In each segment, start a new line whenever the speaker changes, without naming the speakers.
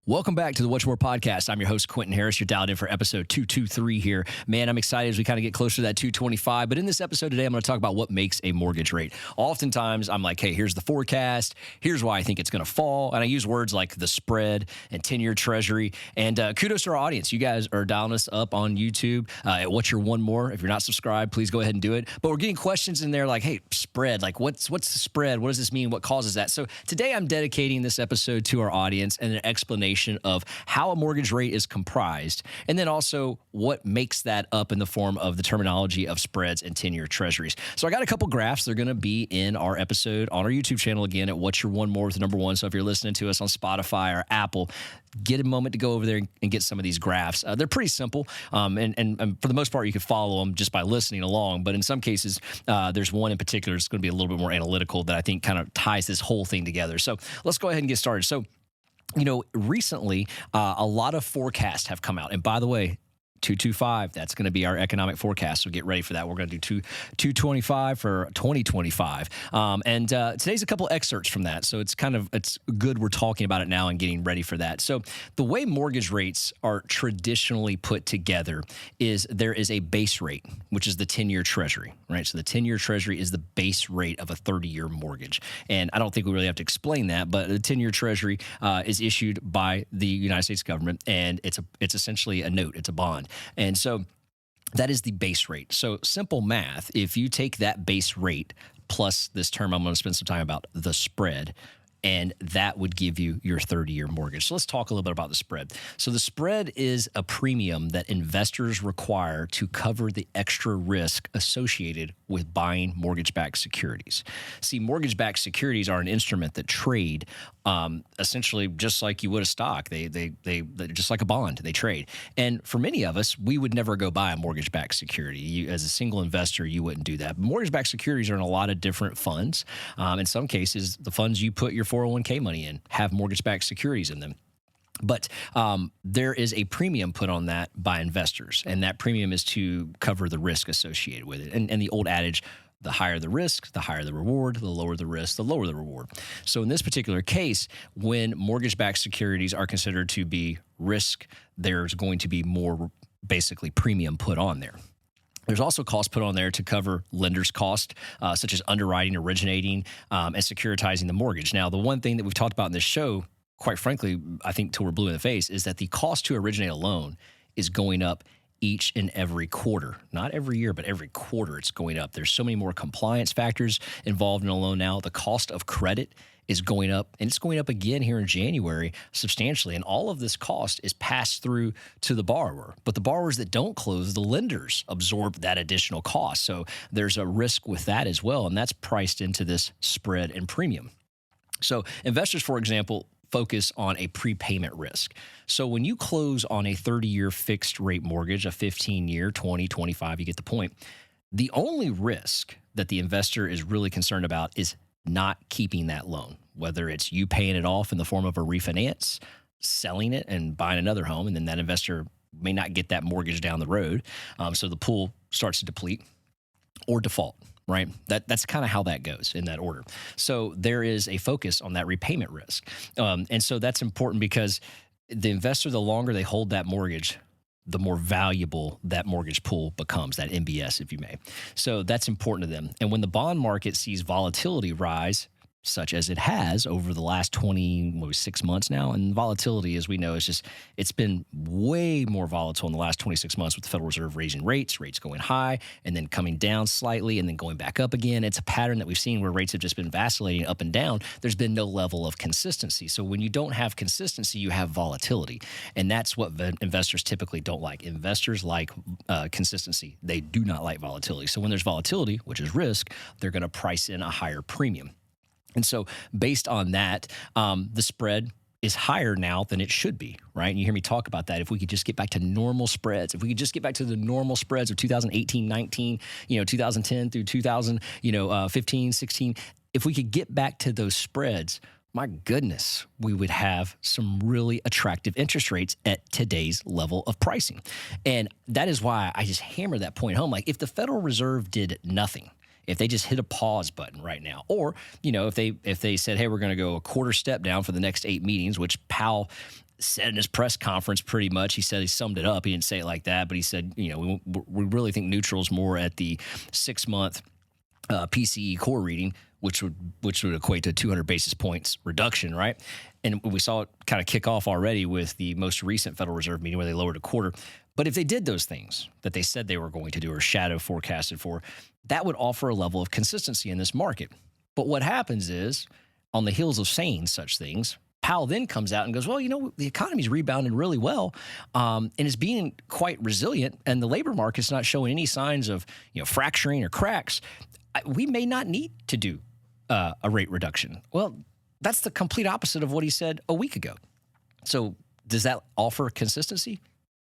Welcome back to the What's More podcast. I'm your host, Quinton Harris. You're dialed in for episode 223 here. Man, I'm excited as we kind of get closer to that 225. But in this episode today, I'm going to talk about what makes a mortgage rate. Oftentimes, I'm like, hey, here's the forecast. Here's why I think it's going to fall. And I use words like the spread and 10-year Treasury. And kudos to our audience. You guys are dialing us up on YouTube at What's Your One More. If you're not subscribed, please go ahead and do it. But we're getting questions in there like, hey, spread. Like, what's the spread? What does this mean? What causes that? So today, I'm dedicating this episode to our audience and an explanation of how a mortgage rate is comprised, and then also what makes that up in the form of the terminology of spreads and 10-year treasuries. So I got a couple graphs. They're going to be in our episode on our YouTube channel again at What's Your One More with the number one. So if you're listening to us on Spotify or Apple, get a moment to go over there and get some of these graphs. They're pretty simple, and for the most part, you can follow them just by listening along. But in some cases, there's one in particular that's going to be a little bit more analytical that I think kind of ties this whole thing together. So let's go ahead and get started. So recently, a lot of forecasts have come out. And by the way, 225, that's going to be our economic forecast. So get ready for that. We're going to do 225 for 2025. And today's a couple excerpts from that. So it's good we're talking about it now and getting ready for that. So the way mortgage rates are traditionally put together is there is a base rate, which is the 10-year Treasury, right? So the 10-year Treasury is the base rate of a 30-year mortgage. And I don't think we really have to explain that, but the 10-year Treasury is issued by the United States government, and it's essentially a note. It's a bond. And so that is the base rate. So simple math, if you take that base rate plus this term I'm going to spend some time about, the spread, and that would give you your 30-year mortgage. So let's talk a little bit about the spread. So the spread is a premium that investors require to cover the extra risk associated with buying mortgage-backed securities. See, mortgage-backed securities are an instrument that trade essentially just like you would a stock. They just like a bond, they trade. And for many of us, we would never go buy a mortgage-backed security. As a single investor, you wouldn't do that. But mortgage-backed securities are in a lot of different funds. In some cases, the funds you put your 401k money in have mortgage-backed securities in them. But there is a premium put on that by investors, and that premium is to cover the risk associated with it. And the old adage, the higher the risk, the higher the reward, the lower the risk, the lower the reward. So in this particular case, when mortgage-backed securities are considered to be risk, there's going to be more basically premium put on there. There's also costs put on there to cover lenders' cost, such as underwriting, originating, and securitizing the mortgage. Now, the one thing that we've talked about in this show, quite frankly, I think till we're blue in the face, is that the cost to originate a loan is going up each and every quarter. Not every year, but every quarter it's going up. There's so many more compliance factors involved in a loan now. The cost of credit is going up, and it's going up again here in January substantially. And all of this cost is passed through to the borrower. But the borrowers that don't close, the lenders absorb that additional cost. So there's a risk with that as well, and that's priced into this spread and premium. So investors, for example, focus on a prepayment risk. So when you close on a 30-year fixed rate mortgage, a 15-year, 20, 25, you get the point. The only risk that the investor is really concerned about is not keeping that loan, whether it's you paying it off in the form of a refinance, selling it and buying another home, and then that investor may not get that mortgage down the road. So the pool starts to deplete or default. Right? That's kind of how that goes in that order. So there is a focus on that repayment risk. And so that's important because the investor, the longer they hold that mortgage, the more valuable that mortgage pool becomes, that MBS, if you may. So that's important to them. And when the bond market sees volatility rise, such as it has over the last 26 months now. And volatility, as we know, it's been way more volatile in the last 26 months with the Federal Reserve raising rates going high and then coming down slightly and then going back up again. It's a pattern that we've seen where rates have just been vacillating up and down. There's been no level of consistency. So when you don't have consistency, you have volatility. And that's what investors typically don't like. Investors like consistency. They do not like volatility. So when there's volatility, which is risk, they're going to price in a higher premium. And so based on that, the spread is higher now than it should be, right? And you hear me talk about that. If we could just get back to normal spreads, if we could just get back to the normal spreads of 2018, 19, 2010 through 2015, 16, if we could get back to those spreads, my goodness, we would have some really attractive interest rates at today's level of pricing. And that is why I just hammer that point home. Like if the Federal Reserve did nothing, if they just hit a pause button right now, or, if they said, hey, we're going to go a quarter step down for the next 8 meetings, which Powell said in his press conference pretty much. He said he summed it up. He didn't say it like that, but he said, we really think neutral is more at the 6-month PCE core reading, which would equate to 200 basis points reduction, right? And we saw it kind of kick off already with the most recent Federal Reserve meeting where they lowered a quarter. But if they did those things that they said they were going to do or shadow forecasted for, that would offer a level of consistency in this market. But what happens is, on the heels of saying such things, Powell then comes out and goes, well, the economy's rebounded really well and is being quite resilient, and the labor market's not showing any signs of fracturing or cracks. We may not need to do a rate reduction. Well, that's the complete opposite of what he said a week ago. So does that offer consistency?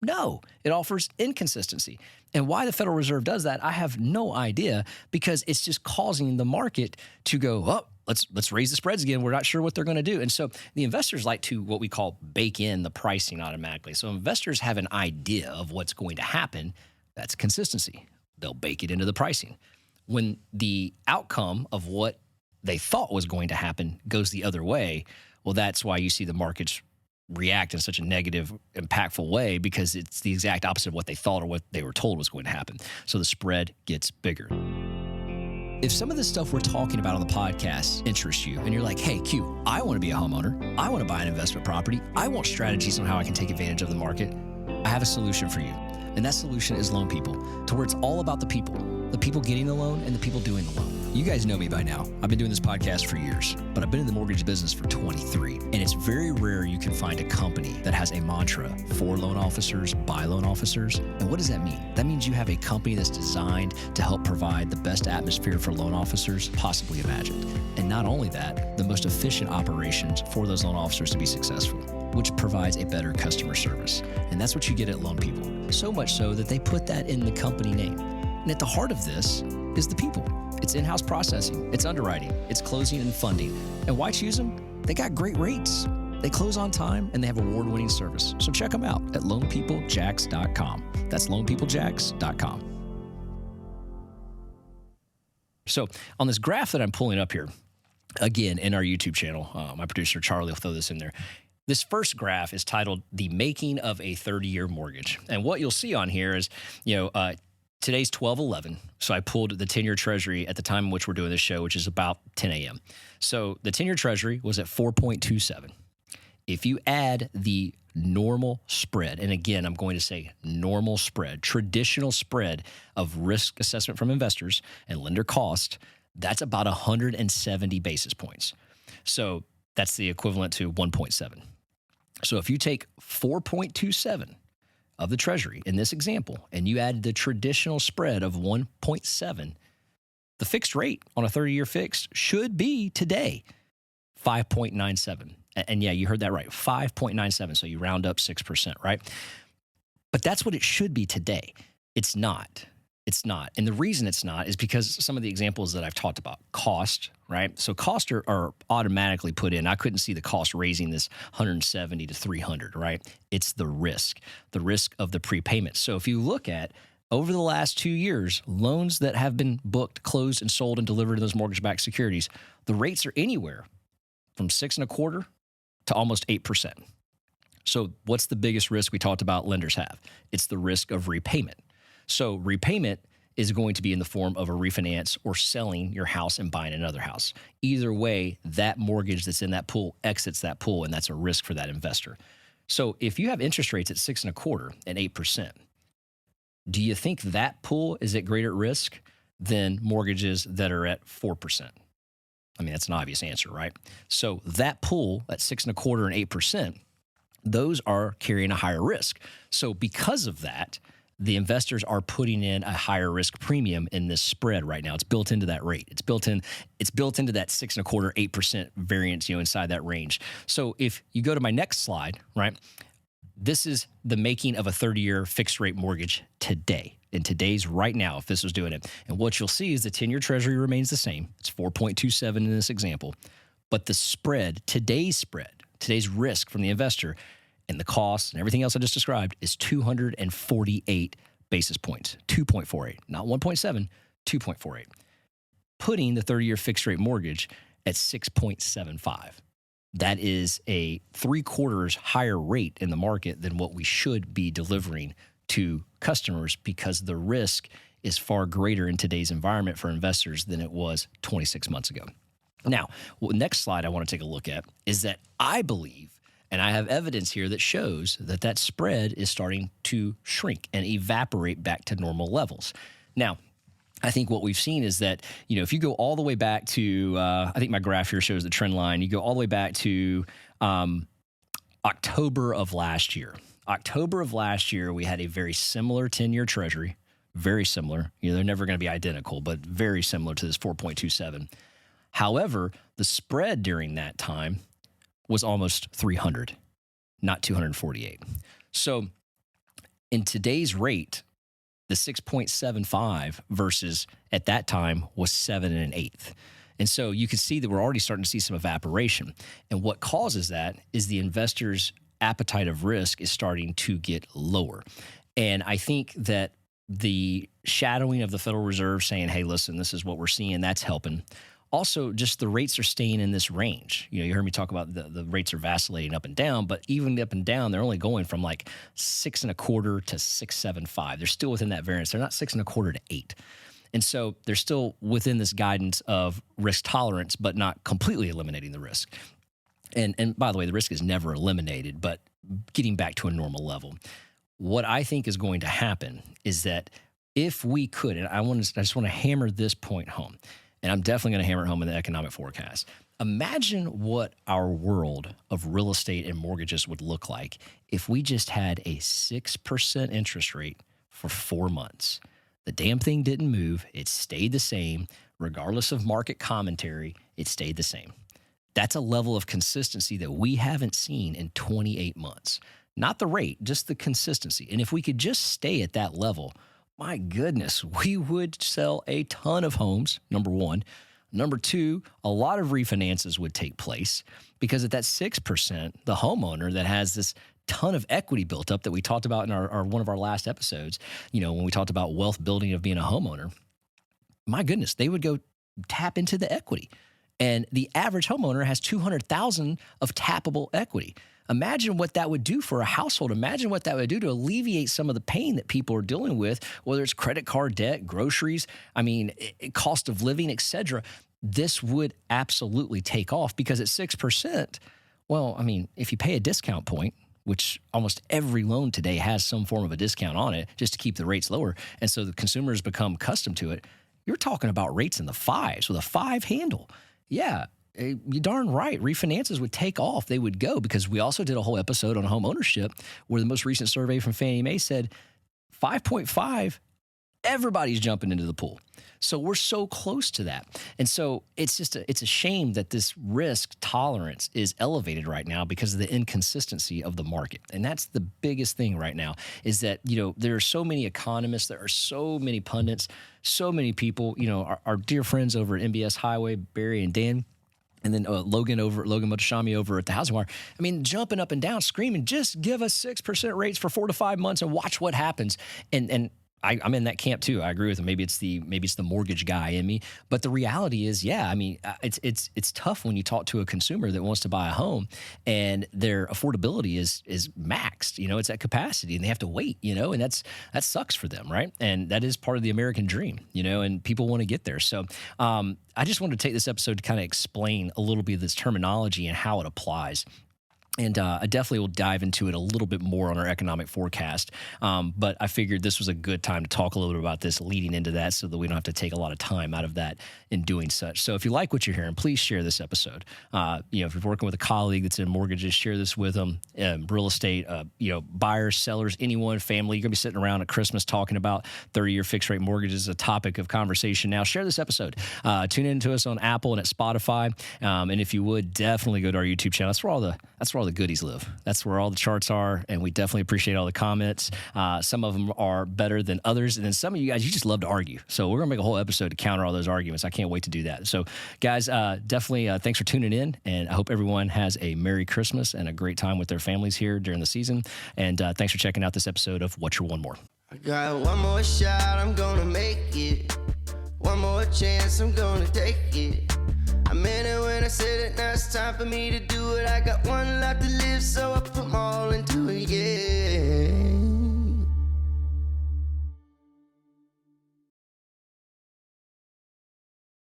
No, it offers inconsistency. And why the Federal Reserve does that, I have no idea, because it's just causing the market to go, oh, let's raise the spreads again. We're not sure what they're going to do. And so the investors like to what we call bake in the pricing automatically. So investors have an idea of what's going to happen. That's consistency. They'll bake it into the pricing. When the outcome of what they thought was going to happen goes the other way, well, that's why you see the markets react in such a negative, impactful way, because it's the exact opposite of what they thought or what they were told was going to happen. So the spread gets bigger. If some of the stuff we're talking about on the podcast interests you and you're like, hey, Q, I want to be a homeowner. I want to buy an investment property. I want strategies on how I can take advantage of the market. I have a solution for you. And that solution is Loan People, to where it's all about the people getting the loan and the people doing the loan. You guys know me by now. I've been doing this podcast for years, but I've been in the mortgage business for 23. And it's very rare you can find a company that has a mantra for loan officers, by loan officers. And what does that mean? That means you have a company that's designed to help provide the best atmosphere for loan officers possibly imagined. And not only that, the most efficient operations for those loan officers to be successful, which provides a better customer service. And that's what you get at Loan People. So much so that they put that in the company name. And at the heart of this is the people. It's in-house processing, it's underwriting, it's closing and funding. And why choose them? They got great rates. They close on time and they have award-winning service. So check them out at loanpeoplejax.com. That's loanpeoplejax.com. So on this graph that I'm pulling up here, again, in our YouTube channel, my producer Charlie will throw this in there. This first graph is titled The Making of a 30-Year Mortgage. And what you'll see on here is, today's 12/11, so I pulled the 10-year Treasury at the time in which we're doing this show, which is about 10 a.m. So the 10-year Treasury was at 4.27. If you add the normal spread, and again, I'm going to say normal spread, traditional spread of risk assessment from investors and lender cost, that's about 170 basis points. So that's the equivalent to 1.7. So if you take 4.27 of the Treasury in this example, and you add the traditional spread of 1.7, the fixed rate on a 30-year fixed should be today 5.97. And yeah, you heard that right, 5.97. So you round up 6%, right? But that's what it should be today. It's not. It's not. And the reason it's not is because some of the examples that I've talked about, cost, right? So costs are automatically put in. I couldn't see the cost raising this 170 to 300, right? It's the risk of the prepayment. So if you look at over the last 2 years, loans that have been booked, closed, and sold and delivered to those mortgage-backed securities, the rates are anywhere from 6.25% to almost 8%. So what's the biggest risk we talked about lenders have? It's the risk of repayment. So repayment is going to be in the form of a refinance or selling your house and buying another house. Either way, that mortgage that's in that pool exits that pool, and that's a risk for that investor. So if you have interest rates at 6.25% and 8%, do you think that pool is at greater risk than mortgages that are at 4%? I mean, that's an obvious answer, right? So that pool at 6.25% and 8%, those are carrying a higher risk. So because of that, the investors are putting in a higher risk premium in this spread right now. It's built into that rate. It's built into that 6.25%, 8% variance, inside that range. So if you go to my next slide, right, this is the making of a 30-year fixed rate mortgage today. In today's right now, if this was doing it. And what you'll see is the 10-year Treasury remains the same. It's 4.27 in this example. But the spread, today's risk from the investor, and the cost and everything else I just described is 248 basis points, 2.48, not 1.7, 2.48. putting the 30-year fixed rate mortgage at 6.75. That is a 3/4 higher rate in the market than what we should be delivering to customers, because the risk is far greater in today's environment for investors than it was 26 months ago. Now, next slide I want to take a look at is that I believe, and I have evidence here that shows that that spread is starting to shrink and evaporate back to normal levels. Now, I think what we've seen is that, if you go all the way back to, I think my graph here shows the trend line. You go all the way back to October of last year. October of last year, we had a very similar 10-year Treasury, very similar. They're never going to be identical, but very similar to this 4.27. However, the spread during that time was almost 300, not 248. So in today's rate, the 6.75 versus at that time was 7 1/8. And so you can see that we're already starting to see some evaporation. And what causes that is the investor's appetite of risk is starting to get lower. And I think that the shadowing of the Federal Reserve saying, hey, listen, this is what we're seeing, that's helping. Also, just the rates are staying in this range. You heard me talk about the rates are vacillating up and down, but even up and down, they're only going from like 6.25 to 6.75. They're still within that variance. They're not 6.25 to 8. And so they're still within this guidance of risk tolerance, but not completely eliminating the risk. And by the way, the risk is never eliminated, but getting back to a normal level. What I think is going to happen is that if we could, and I just want to hammer this point home, and I'm definitely going to hammer it home in the economic forecast. Imagine what our world of real estate and mortgages would look like if we just had a 6% interest rate for 4 months. The damn thing didn't move. It stayed the same. Regardless of market commentary, it stayed the same. That's a level of consistency that we haven't seen in 28 months. Not the rate, just the consistency. And if we could just stay at that level, my goodness, we would sell a ton of homes, number one. Number two, a lot of refinances would take place, because at that 6%, the homeowner that has this ton of equity built up that we talked about in our one of our last episodes, when we talked about wealth building of being a homeowner, my goodness, they would go tap into the equity. And the average homeowner has $200,000 of tappable equity. Imagine what that would do for a household. Imagine what that would do to alleviate some of the pain that people are dealing with, whether it's credit card debt, groceries, cost of living, et cetera. This would absolutely take off, because at 6%, if you pay a discount point, which almost every loan today has some form of a discount on it just to keep the rates lower, and so the consumers become accustomed to it, you're talking about rates in the 5s with a 5 handle. Yeah. You're darn right. Refinances would take off. They would go, because we also did a whole episode on home ownership where the most recent survey from Fannie Mae said 5.5, everybody's jumping into the pool. So we're so close to that. And so it's a shame that this risk tolerance is elevated right now because of the inconsistency of the market. And that's the biggest thing right now, is that, there are so many economists, there are so many pundits, so many people, our dear friends over at MBS Highway, Barry and Dan, and then Logan Motoshami over at the Housing Wire. Jumping up and down, screaming, just give us 6% rates for 4 to 5 months and watch what happens. And I'm in that camp too. I agree with him. Maybe it's the mortgage guy in me, but the reality is, it's tough when you talk to a consumer that wants to buy a home and their affordability is maxed. It's at capacity and they have to wait. And that sucks for them, right? And that is part of the American dream. And people want to get there. So I just wanted to take this episode to kind of explain a little bit of this terminology and how it applies. And I definitely will dive into it a little bit more on our economic forecast. But I figured this was a good time to talk a little bit about this leading into that, so that we don't have to take a lot of time out of that in doing such. So if you like what you're hearing, please share this episode. If you're working with a colleague that's in mortgages, share this with them. Real estate, buyers, sellers, anyone, family. You're going to be sitting around at Christmas talking about 30-year fixed rate mortgages, a topic of conversation now. Share this episode. Tune in to us on Apple and at Spotify. And if you would, definitely go to our YouTube channel. That's where all the goodies live. That's where all the charts are, and we definitely appreciate all the comments. Some of them are better than others, and then some of you guys, you just love to argue. So we're gonna make a whole episode to counter all those arguments. I can't wait to do that. So guys, definitely thanks for tuning in, and I hope everyone has a Merry Christmas and a great time with their families here during the season. And thanks for checking out this episode of What's Your One More.
I got one more shot, I'm gonna make it. One more chance, I'm gonna take it. I meant it when I said it, now it's time for me to do it. I got one life to live, so I put my all into it, yeah.